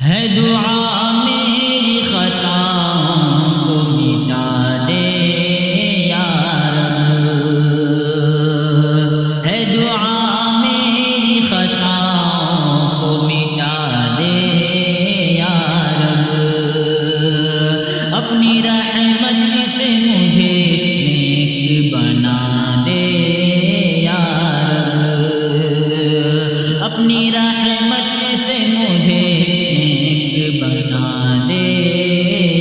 ہے دعا میری خطاؤں کو مٹا دے یا رب، ہے دعا میری خطاؤں کو مٹا دے یا رب، اپنی رحمت سے مجھے نیک بنا دے یا رب، اپنی رحمت سے مجھے نیک بنا دے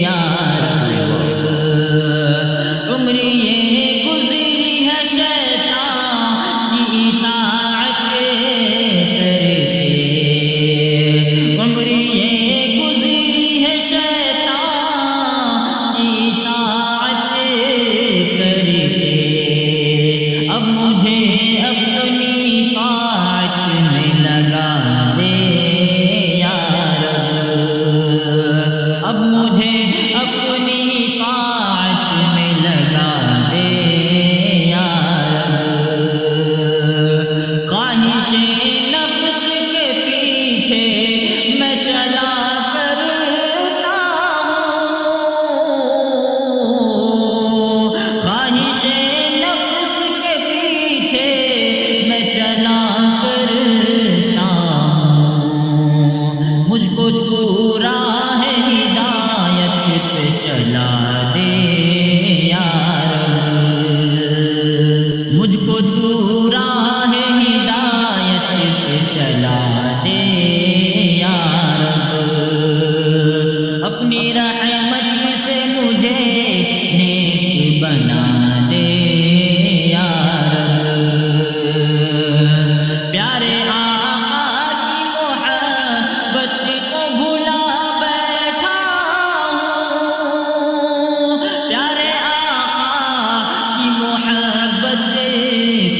یا رب، عمر یہ گزری ہے شیطان کی اطاعت کرتے، عمر یہ گزری ہے شیطان کی اطاعت کرتے، اب مجھے اپنی طاعت میں لگا دے یا رب، اب مجھے اپنی طاعت میں لگا دے یا رب، خواہش نفس کے پیچھے میں چلا کرتا ہوں، خواہش نفس کے پیچھے میں چلا کرتا ہوں، مجھ کو تو راہ ہدایت پہ چلا دے یا رب، مجھ کو تو راہ ہدایت پہ چلا دے یا رب، اپنی رحمت سے مجھے نیک بنا دے یا رب، پیارے آقا کی محبت کو بھلا بیٹھا ہوں، پیارے آقا کی محبت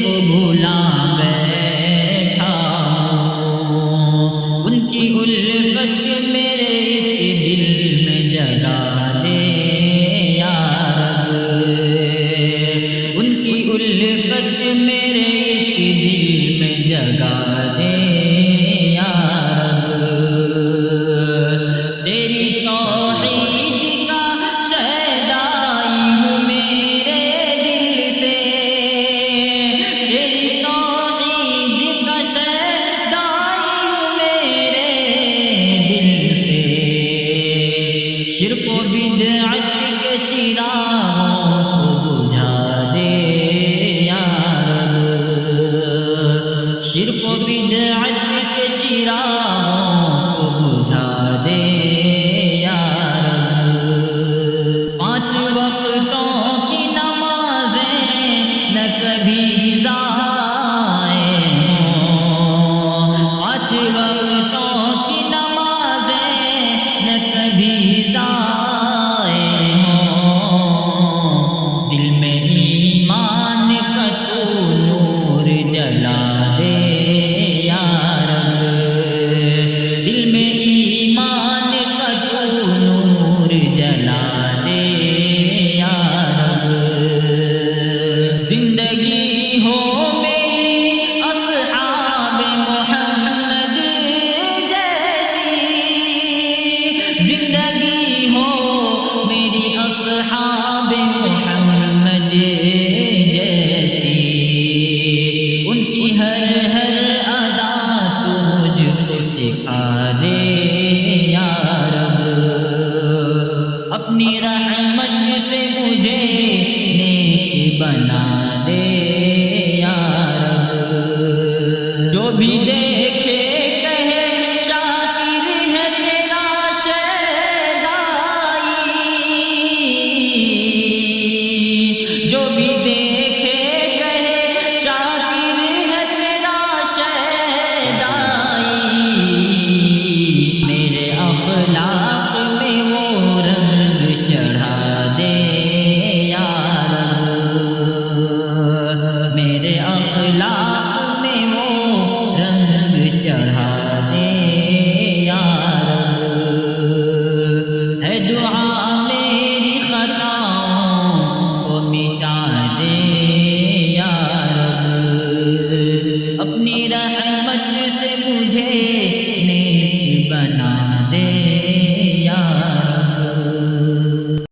کو بھلا بیٹھا ہوں، ان کی الفت میرے اس دل میں جگا دے یا رب، ان کی الفت میرے اس دل میں جگا دے یا رب، تیری توحید کا شہدائی ہوں میرے دل سے، تیری توحید کا شہدائی ہوں میرے دل سے، شرک و بدعت کے چراغوں کو بجھا دے یا رب، شرک و بدعت کے چراغوں کو بجھا دے یا رب، 5 وقتوں کی نمازیں نہ کبھی ضائع ہوں، 5 وقتوں کی نمازیں نہ کبھی ضائع ہوں، دل میں ایمان کا تو نور جلا دے یا رب، دل میں ایمان کا تو نور جلا دے یا رب، زندگی ہو میری اصحاب محمد جیسی، زندگی ہو میری اصحاب محمد جیسی، ان کی ہر ہر ادا تو مجھ کو سکھا دے یا رب، اپنی رحمت سے مجھے نیک بنا